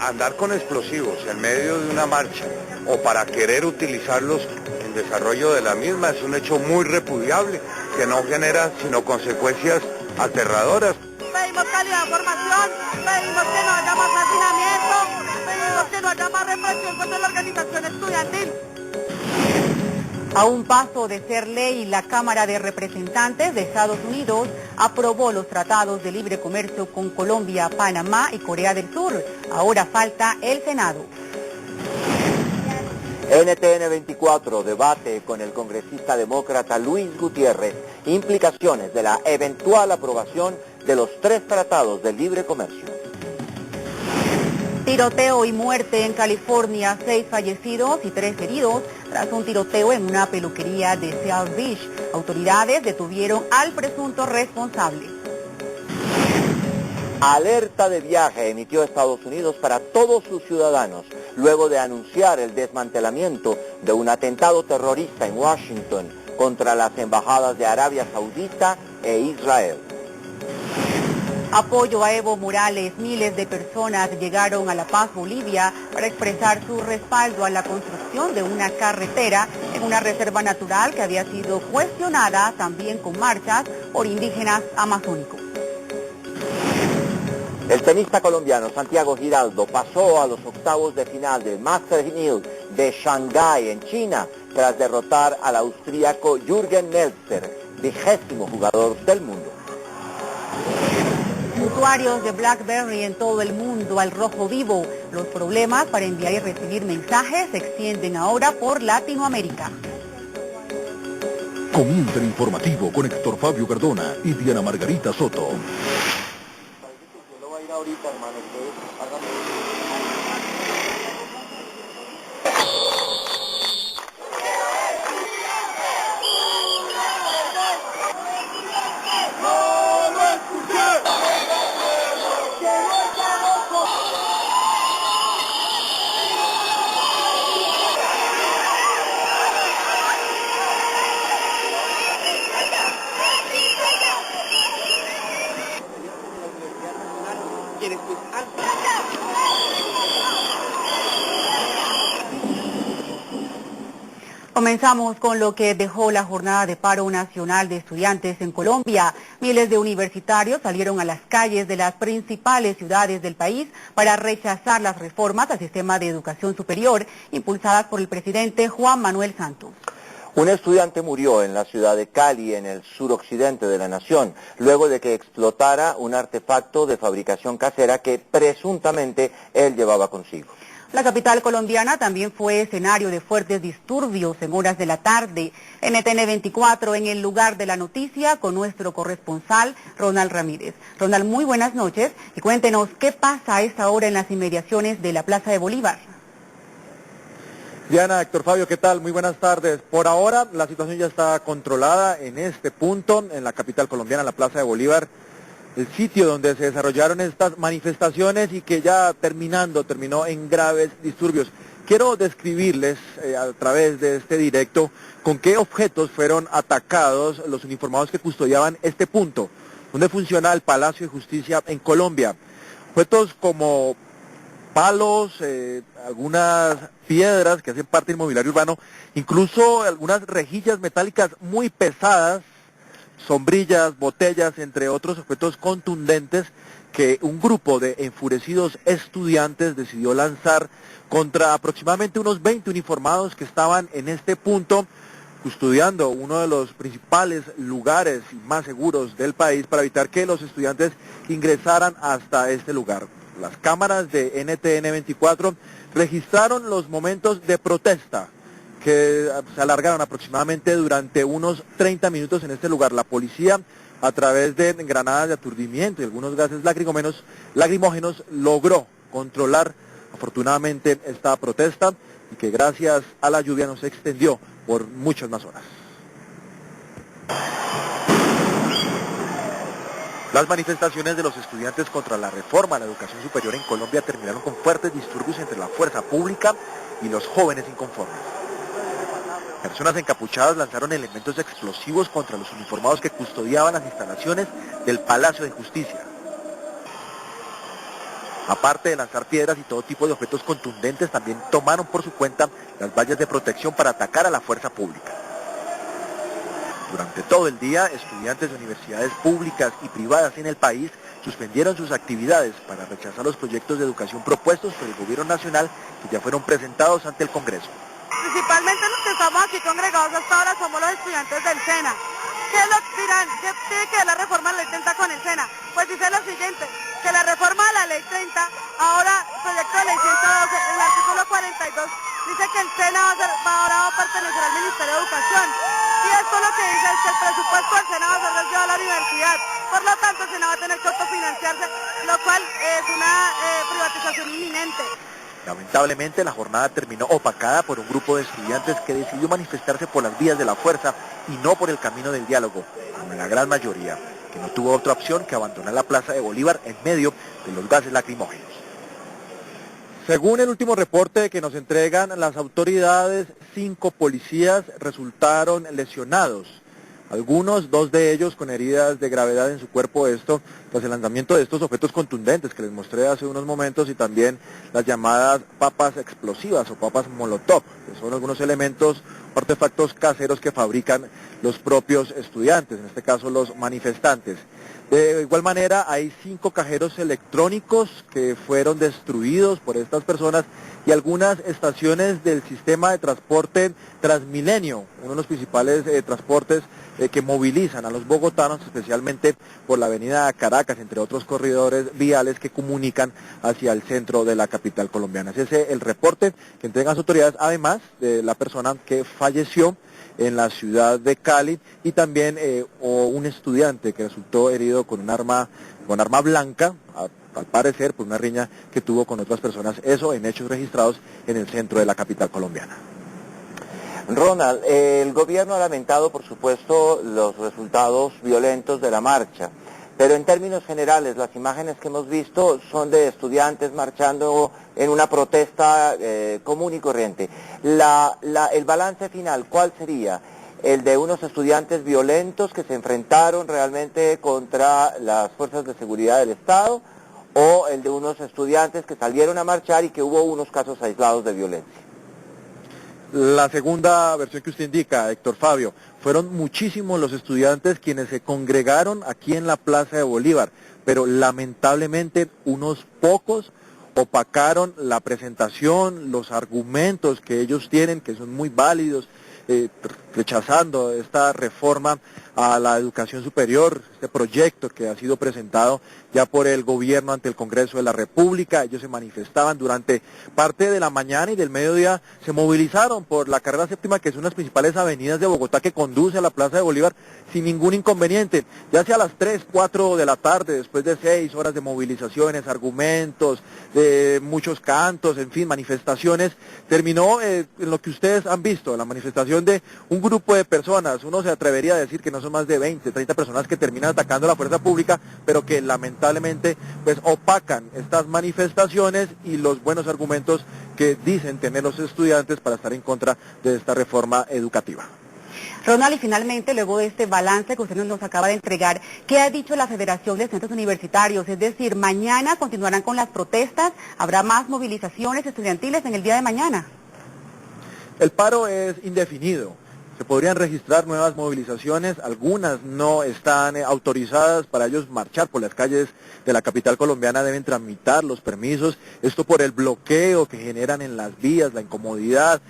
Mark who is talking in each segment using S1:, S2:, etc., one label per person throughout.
S1: andar con explosivos en medio de una marcha o para querer utilizarlos en desarrollo de la misma es un hecho muy repudiable que no genera sino consecuencias aterradoras.
S2: Pedimos calidad de formación, pedimos que no haya más hacinamiento, pedimos que no haya más represión contra la organización estudiantil.
S3: A un paso de ser ley, la Cámara de Representantes de Estados Unidos aprobó los tratados de libre comercio con Colombia, Panamá y Corea del Sur. Ahora falta el Senado.
S4: NTN 24 debate con el congresista demócrata Luis Gutiérrez implicaciones de la eventual aprobación de los 3 tratados de libre comercio.
S3: Tiroteo y muerte en California, 6 fallecidos y 3 heridos tras un tiroteo en una peluquería de South Beach. Autoridades detuvieron al presunto responsable.
S4: Alerta de viaje emitió Estados Unidos para todos sus ciudadanos luego de anunciar el desmantelamiento de un atentado terrorista en Washington contra las embajadas de Arabia Saudita e Israel.
S3: Apoyo a Evo Morales. Miles de personas llegaron a La Paz, Bolivia, para expresar su respaldo a la construcción de una carretera en una reserva natural que había sido cuestionada también con marchas por indígenas amazónicos.
S4: El tenista colombiano Santiago Giraldo pasó a los octavos de final del Masters 1000 de Shanghái en China tras derrotar al austríaco Jürgen Melzer, 20º jugador del mundo.
S3: Usuarios de BlackBerry en todo el mundo al rojo vivo. Los problemas para enviar y recibir mensajes se extienden ahora por Latinoamérica.
S5: Comienza el informativo con Héctor Fabio Cardona y Diana Margarita Soto.
S3: Comenzamos con lo que dejó la jornada de paro nacional de estudiantes en Colombia. Miles de universitarios salieron a las calles de las principales ciudades del país para rechazar las reformas al sistema de educación superior impulsadas por el presidente Juan Manuel Santos.
S4: Un estudiante murió en la ciudad de Cali, en el suroccidente de la nación, luego de que explotara un artefacto de fabricación casera que presuntamente él llevaba consigo.
S3: La capital colombiana también fue escenario de fuertes disturbios en horas de la tarde. NTN 24 en el lugar de la noticia con nuestro corresponsal Ronald Ramírez. Ronald, muy buenas noches y cuéntenos qué pasa a esta hora en las inmediaciones de la Plaza de Bolívar.
S6: Diana, Héctor Fabio, ¿qué tal? Muy buenas tardes. Por ahora la situación ya está controlada en este punto, en la capital colombiana, la Plaza de Bolívar, el sitio donde se desarrollaron estas manifestaciones y que ya terminó en graves disturbios. Quiero describirles a través de este directo con qué objetos fueron atacados los uniformados que custodiaban este punto, donde funciona el Palacio de Justicia en Colombia. Objetos como palos, algunas piedras que hacen parte del mobiliario urbano, incluso algunas rejillas metálicas muy pesadas, sombrillas, botellas, entre otros objetos contundentes que un grupo de enfurecidos estudiantes decidió lanzar contra aproximadamente unos 20 uniformados que estaban en este punto custodiando uno de los principales lugares más seguros del país para evitar que los estudiantes ingresaran hasta este lugar. Las cámaras de NTN 24 registraron los momentos de protesta que se alargaron aproximadamente durante unos 30 minutos en este lugar. La policía, a través de granadas de aturdimiento y algunos gases lacrimógenos, logró controlar afortunadamente esta protesta y que gracias a la lluvia no se extendió por muchas más horas. Las manifestaciones de los estudiantes contra la reforma a la educación superior en Colombia terminaron con fuertes disturbios entre la fuerza pública y los jóvenes inconformes. Personas encapuchadas lanzaron elementos explosivos contra los uniformados que custodiaban las instalaciones del Palacio de Justicia. Aparte de lanzar piedras y todo tipo de objetos contundentes, también tomaron por su cuenta las vallas de protección para atacar a la fuerza pública. Durante todo el día, estudiantes de universidades públicas y privadas en el país suspendieron sus actividades para rechazar los proyectos de educación propuestos por el gobierno nacional que ya fueron presentados ante el Congreso.
S2: Principalmente los que estamos aquí congregados hasta ahora somos los estudiantes del SENA. ¿Qué es lo que dirán? ¿Qué tiene que ver la reforma a la ley 30 con el SENA? Pues dice lo siguiente, que la reforma a la ley 30, ahora proyecto de ley 112, en el artículo 42, dice que el SENA ahora va a pertenecer al Ministerio de Educación. Y esto lo que dice es que el presupuesto del SENA va a ser desviado a la universidad. Por lo tanto, el SENA va a tener que autofinanciarse, lo cual es una privatización inminente.
S6: Lamentablemente, la jornada terminó opacada por un grupo de estudiantes que decidió manifestarse por las vías de la fuerza y no por el camino del diálogo, como la gran mayoría, que no tuvo otra opción que abandonar la Plaza de Bolívar en medio de los gases lacrimógenos. Según el último reporte que nos entregan las autoridades, 5 policías resultaron lesionados. Algunos, 2 de ellos con heridas de gravedad en su cuerpo, esto tras el lanzamiento de estos objetos contundentes que les mostré hace unos momentos y también las llamadas papas explosivas o papas molotov, que son algunos elementos, artefactos caseros que fabrican los propios estudiantes, en este caso los manifestantes. De igual manera, hay 5 cajeros electrónicos que fueron destruidos por estas personas y algunas estaciones del sistema de transporte Transmilenio, uno de los principales transportes que movilizan a los bogotanos, especialmente por la avenida Caracas, entre otros corredores viales que comunican hacia el centro de la capital colombiana. Ese es el reporte que entregan las autoridades, además de la persona que falleció en la ciudad de Cali y también un estudiante que resultó herido con un arma blanca, al parecer por una riña que tuvo con otras personas, eso en hechos registrados en el centro de la capital colombiana.
S4: Ronald, el gobierno ha lamentado, por supuesto, los resultados violentos de la marcha, pero en términos generales, las imágenes que hemos visto son de estudiantes marchando en una protesta común y corriente. El balance final, ¿cuál sería? ¿El de unos estudiantes violentos que se enfrentaron realmente contra las fuerzas de seguridad del Estado o el de unos estudiantes que salieron a marchar y que hubo unos casos aislados de violencia?
S6: La segunda versión que usted indica, Héctor Fabio, fueron muchísimos los estudiantes quienes se congregaron aquí en la Plaza de Bolívar, pero lamentablemente unos pocos opacaron la presentación, los argumentos que ellos tienen, que son muy válidos, rechazando esta reforma a la educación superior, este proyecto que ha sido presentado ya por el gobierno ante el Congreso de la República. Ellos se manifestaban durante parte de la mañana y del mediodía, se movilizaron por la carrera séptima, que es una de las principales avenidas de Bogotá que conduce a la Plaza de Bolívar sin ningún inconveniente. Ya hacia las 3, 4 de la tarde, después de 6 horas de movilizaciones, argumentos, de muchos cantos, en fin, manifestaciones, terminó en lo que ustedes han visto, la manifestación de un grupo de personas. Uno se atrevería a decir que no son más de 20, 30 personas que terminan atacando a la fuerza pública, pero que lamentablemente pues opacan estas manifestaciones y los buenos argumentos que dicen tener los estudiantes para estar en contra de esta reforma educativa.
S3: Ronald, y finalmente, luego de este balance que usted nos acaba de entregar, ¿qué ha dicho la Federación de Estudiantes Universitarios? Es decir, mañana continuarán con las protestas, ¿habrá más movilizaciones estudiantiles en el día de mañana?
S6: El paro es indefinido. Se podrían registrar nuevas movilizaciones, algunas no están autorizadas para ellos marchar por las calles de la capital colombiana, deben tramitar los permisos, esto por el bloqueo que generan en las vías, la incomodidad,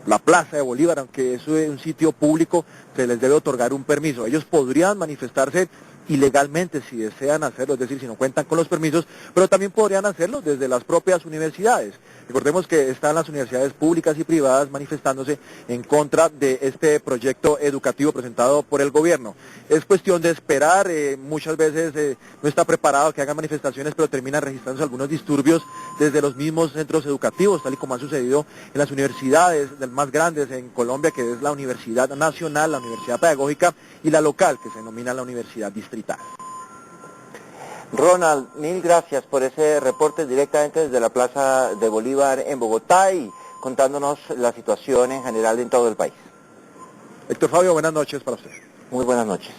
S6: la Plaza de Bolívar, aunque eso es un sitio público, se les debe otorgar un permiso. Ellos podrían manifestarse ilegalmente si desean hacerlo, es decir, si no cuentan con los permisos, pero también podrían hacerlo desde las propias universidades. Recordemos que están las universidades públicas y privadas manifestándose en contra de este proyecto educativo presentado por el gobierno. Es cuestión de esperar, muchas veces no está preparado que hagan manifestaciones, pero terminan registrándose algunos disturbios desde los mismos centros educativos, tal y como ha sucedido en las universidades más grandes en Colombia, que es la Universidad Nacional, la Universidad Pedagógica y la local, que se denomina la Universidad Distrital.
S4: Ronald, mil gracias por ese reporte directamente desde la Plaza de Bolívar en Bogotá y contándonos la situación en general en todo el país.
S6: Héctor Fabio, buenas noches para usted.
S4: Muy buenas noches.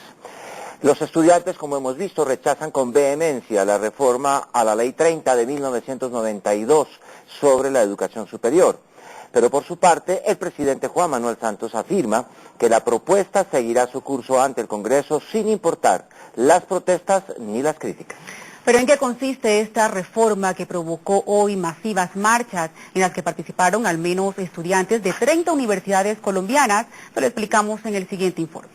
S4: Los estudiantes, como hemos visto, rechazan con vehemencia la reforma a la Ley 30 de 1992 sobre la educación superior. Pero por su parte, el presidente Juan Manuel Santos afirma que la propuesta seguirá su curso ante el Congreso sin importar las protestas ni las críticas.
S3: ¿Pero en qué consiste esta reforma que provocó hoy masivas marchas en las que participaron al menos estudiantes de 30 universidades colombianas? Se lo explicamos en el siguiente informe.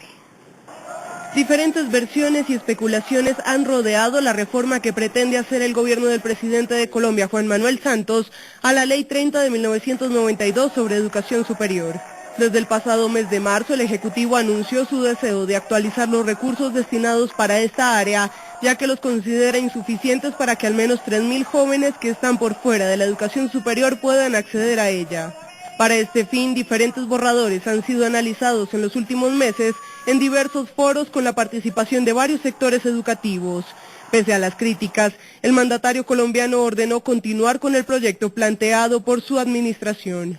S7: Diferentes versiones y especulaciones han rodeado la reforma que pretende hacer el gobierno del presidente de Colombia, Juan Manuel Santos, a la Ley 30 de 1992 sobre educación superior. Desde el pasado mes de marzo, el Ejecutivo anunció su deseo de actualizar los recursos destinados para esta área, ya que los considera insuficientes para que al menos 3.000 jóvenes que están por fuera de la educación superior puedan acceder a ella. Para este fin, diferentes borradores han sido analizados en los últimos meses en diversos foros con la participación de varios sectores educativos. Pese a las críticas, el mandatario colombiano ordenó continuar con el proyecto planteado por su administración.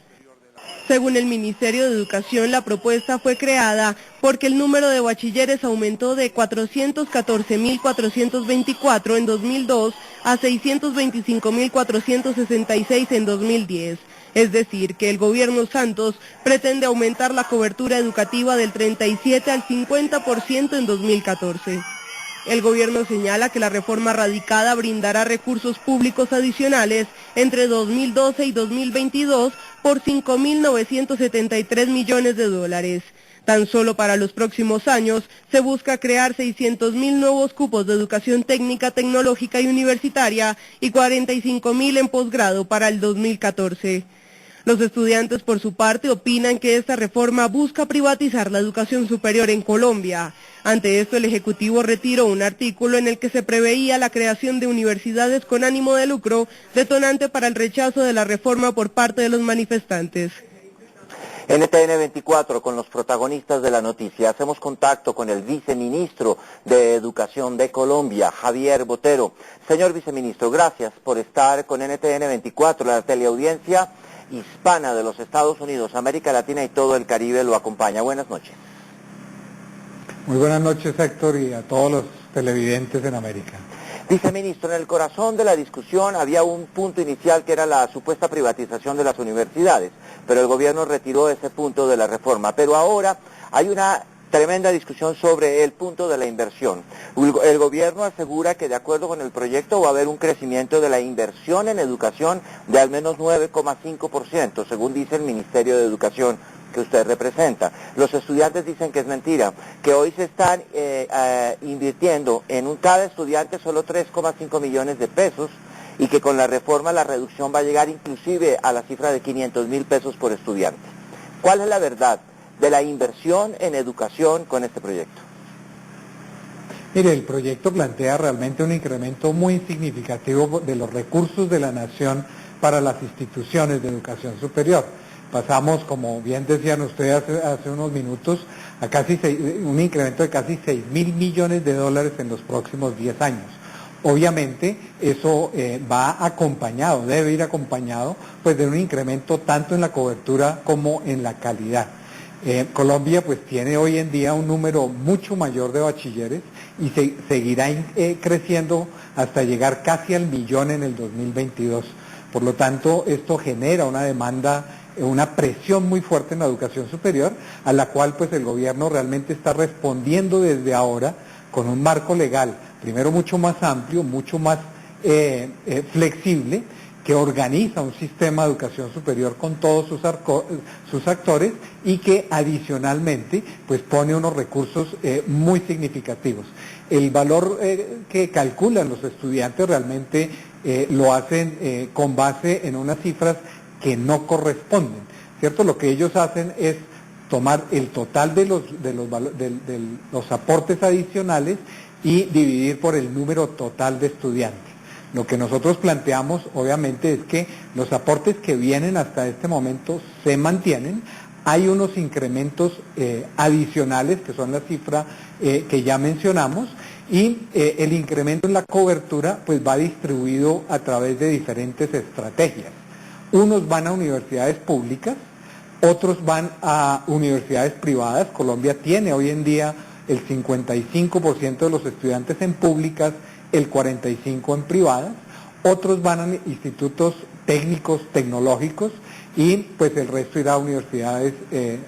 S7: Según el Ministerio de Educación, la propuesta fue creada porque el número de bachilleres aumentó de 414.424 en 2002 a 625.466 en 2010. Es decir, que el gobierno Santos pretende aumentar la cobertura educativa del 37 al 50% en 2014. El gobierno señala que la reforma radicada brindará recursos públicos adicionales entre 2012 y 2022 por 5.973 millones de dólares. Tan solo para los próximos años se busca crear 600.000 nuevos cupos de educación técnica, tecnológica y universitaria y 45.000 en posgrado para el 2014. Los estudiantes, por su parte, opinan que esta reforma busca privatizar la educación superior en Colombia. Ante esto, el Ejecutivo retiró un artículo en el que se preveía la creación de universidades con ánimo de lucro, detonante para el rechazo de la reforma por parte de los manifestantes.
S4: NTN 24, con los protagonistas de la noticia. Hacemos contacto con el viceministro de Educación de Colombia, Javier Botero. Señor viceministro, gracias por estar con NTN 24, la teleaudiencia hispana de los Estados Unidos, América Latina y todo el Caribe lo acompaña. Buenas noches.
S8: Muy buenas noches, Héctor, y a todos los televidentes en América.
S4: Viceministro, en el corazón de la discusión había un punto inicial que era la supuesta privatización de las universidades, pero el gobierno retiró ese punto de la reforma. Pero ahora hay una tremenda discusión sobre el punto de la inversión. El gobierno asegura que de acuerdo con el proyecto va a haber un crecimiento de la inversión en educación de al menos 9,5%, según dice el Ministerio de Educación que usted representa. Los estudiantes dicen que es mentira, que hoy se están invirtiendo en cada estudiante solo 3,5 millones de pesos y que con la reforma la reducción va a llegar inclusive a la cifra de 500.000 pesos por estudiante. ¿Cuál es la verdad de la inversión en educación con este proyecto?
S8: Mire, el proyecto plantea realmente un incremento muy significativo de los recursos de la nación para las instituciones de educación superior. Pasamos, como bien decían ustedes hace unos minutos, a un incremento de casi 6.000 millones de dólares en los próximos 10 años. Obviamente eso va acompañado, debe ir acompañado pues de un incremento tanto en la cobertura como en la calidad. Colombia pues tiene hoy en día un número mucho mayor de bachilleres y seguirá creciendo hasta llegar casi al 1.000.000 en el 2022. Por lo tanto, esto genera una demanda, una presión muy fuerte en la educación superior, a la cual pues el gobierno realmente está respondiendo desde ahora con un marco legal, primero mucho más amplio, mucho más flexible, que organiza un sistema de educación superior con todos sus actores y que adicionalmente pues pone unos recursos muy significativos. El valor que calculan los estudiantes realmente lo hacen con base en unas cifras que no corresponden, ¿cierto? Lo que ellos hacen es tomar el total de los aportes adicionales y dividir por el número total de estudiantes. Lo que nosotros planteamos, obviamente, es que los aportes que vienen hasta este momento se mantienen. Hay unos incrementos adicionales, que son la cifra que ya mencionamos, y el incremento en la cobertura pues va distribuido a través de diferentes estrategias. Unos van a universidades públicas, otros van a universidades privadas. Colombia tiene hoy en día el 55% de los estudiantes en públicas, el 45% en privadas, otros van a institutos técnicos, tecnológicos, y pues el resto irá a universidades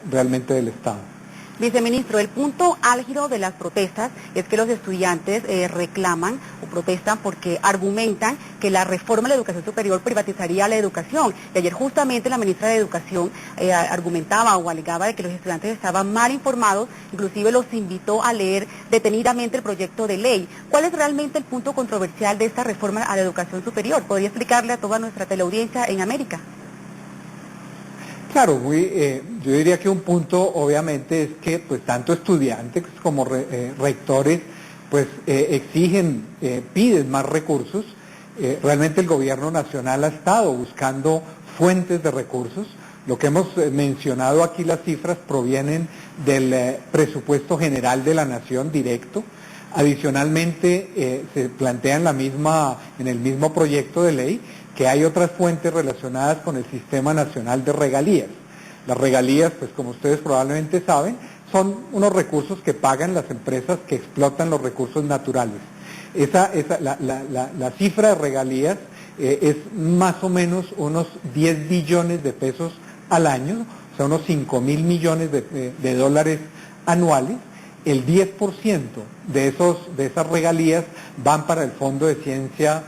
S8: realmente del Estado.
S3: Viceministro, el punto álgido de las protestas es que los estudiantes reclaman o protestan porque argumentan que la reforma de la educación superior privatizaría la educación. Y ayer justamente la ministra de Educación argumentaba o alegaba de que los estudiantes estaban mal informados, inclusive los invitó a leer detenidamente el proyecto de ley. ¿Cuál es realmente el punto controversial de esta reforma a la educación superior? ¿Podría explicarle a toda nuestra teleaudiencia en América?
S8: Claro, yo diría que un punto obviamente es que pues tanto estudiantes como rectores pues exigen, piden más recursos. Realmente el gobierno nacional ha estado buscando fuentes de recursos. Lo que hemos mencionado aquí, las cifras provienen del presupuesto general de la nación directo. Adicionalmente se plantea en el mismo proyecto de ley que hay otras fuentes relacionadas con el Sistema Nacional de Regalías. Las regalías, pues como ustedes probablemente saben, son unos recursos que pagan las empresas que explotan los recursos naturales. La cifra de regalías es más o menos unos 10 billones de pesos al año, o sea, unos 5.000 millones de dólares anuales. El 10% de esas regalías van para el Fondo de Ciencia,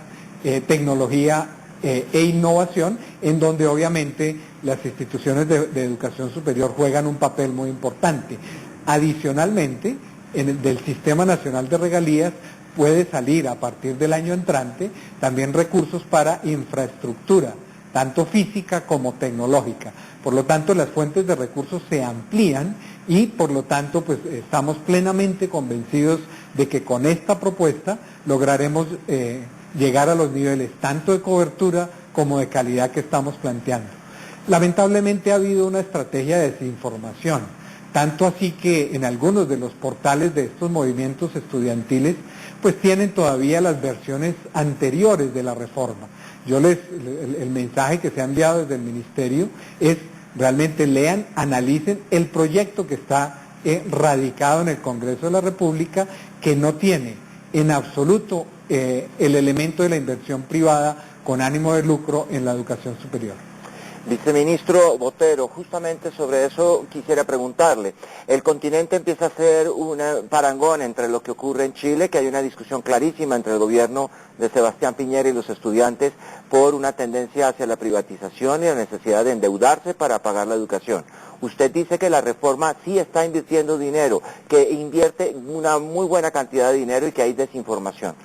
S8: Tecnología e Innovación, en donde obviamente las instituciones de educación superior juegan un papel muy importante. Adicionalmente, del Sistema Nacional de Regalías puede salir a partir del año entrante también recursos para infraestructura, tanto física como tecnológica. Por lo tanto, las fuentes de recursos se amplían y por lo tanto pues estamos plenamente convencidos de que con esta propuesta lograremos llegar a los niveles tanto de cobertura como de calidad que estamos planteando. Lamentablemente ha habido una estrategia de desinformación, tanto así que en algunos de los portales de estos movimientos estudiantiles pues tienen todavía las versiones anteriores de la reforma. El mensaje que se ha enviado desde el Ministerio es realmente lean, analicen el proyecto que está radicado en el Congreso de la República, que no tiene en absoluto el elemento de la inversión privada con ánimo de lucro en la educación superior.
S4: Viceministro Botero, justamente sobre eso quisiera preguntarle. El continente empieza a ser un parangón entre lo que ocurre en Chile, que hay una discusión clarísima entre el gobierno de Sebastián Piñera y los estudiantes por una tendencia hacia la privatización y la necesidad de endeudarse para pagar la educación. Usted dice que la reforma sí está invirtiendo dinero, que invierte una muy buena cantidad de dinero y que hay desinformación.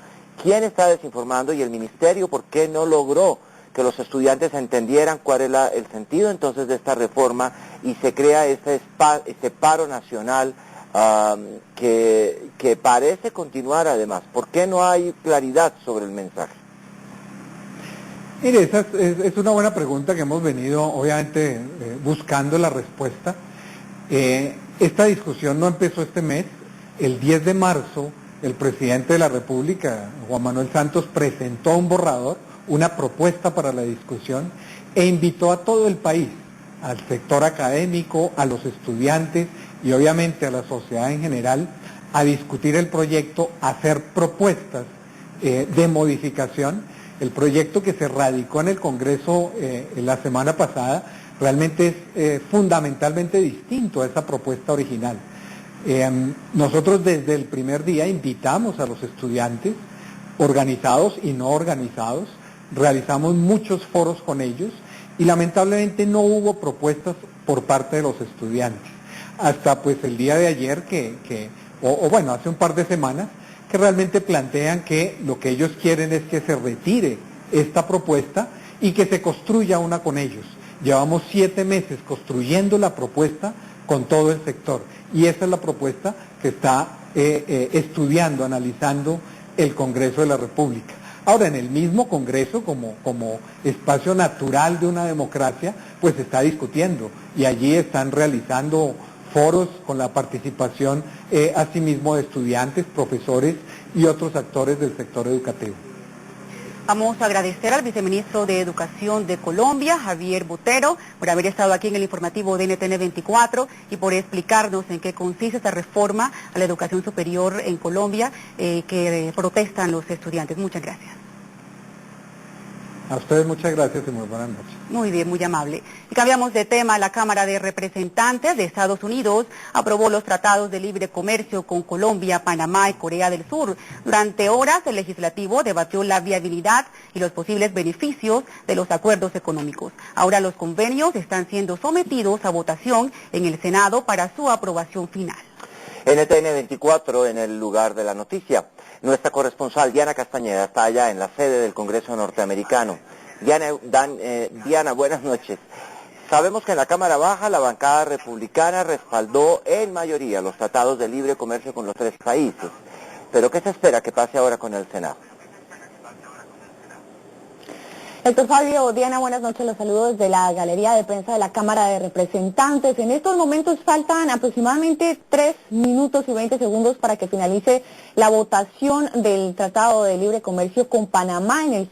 S4: ¿Quién está desinformando y el ministerio por qué no logró que los estudiantes entendieran cuál era el sentido entonces de esta reforma y se crea este paro nacional que parece continuar además? ¿Por qué no hay claridad sobre el mensaje?
S8: Mire, esa es una buena pregunta que hemos venido obviamente buscando la respuesta. Esta discusión no empezó este mes. El 10 de marzo el presidente de la República, Juan Manuel Santos, presentó un borrador, una propuesta para la discusión, e invitó a todo el país, al sector académico, a los estudiantes y obviamente a la sociedad en general, a discutir el proyecto, a hacer propuestas de modificación. El proyecto que se radicó en el Congreso la semana pasada realmente es fundamentalmente distinto a esa propuesta original. Nosotros desde el primer día invitamos a los estudiantes, organizados y no organizados, realizamos muchos foros con ellos y lamentablemente no hubo propuestas por parte de los estudiantes. Hasta pues el día de ayer, bueno, hace un par de semanas, que realmente plantean que lo que ellos quieren es que se retire esta propuesta y que se construya una con ellos. Llevamos 7 meses construyendo la propuesta con todo el sector y esa es la propuesta que está estudiando, analizando el Congreso de la República. Ahora, en el mismo Congreso, como espacio natural de una democracia, pues se está discutiendo y allí están realizando foros con la participación asimismo de estudiantes, profesores y otros actores del sector educativo.
S3: Vamos a agradecer al viceministro de Educación de Colombia, Javier Botero, por haber estado aquí en el informativo de NTN 24 y por explicarnos en qué consiste esta reforma a la educación superior en Colombia que protestan los estudiantes. Muchas gracias.
S8: A ustedes muchas gracias y muy buenas noches.
S3: Muy bien, muy amable. Y cambiamos de tema. La Cámara de Representantes de Estados Unidos aprobó los tratados de libre comercio con Colombia, Panamá y Corea del Sur. Durante horas, el legislativo debatió la viabilidad y los posibles beneficios de los acuerdos económicos. Ahora los convenios están siendo sometidos a votación en el Senado para su aprobación final.
S4: NTN 24 en el lugar de la noticia. Nuestra corresponsal Diana Castañeda está allá en la sede del Congreso norteamericano. Diana, buenas noches. Sabemos que en la Cámara Baja la bancada republicana respaldó en mayoría los tratados de libre comercio con los 3 países. Pero ¿qué se espera que pase ahora con el Senado?
S9: Héctor Fabio, Diana, buenas noches, los saludos desde la Galería de Prensa de la Cámara de Representantes. En estos momentos faltan aproximadamente 3 minutos y 20 segundos para que finalice la votación del Tratado de Libre Comercio con Panamá en el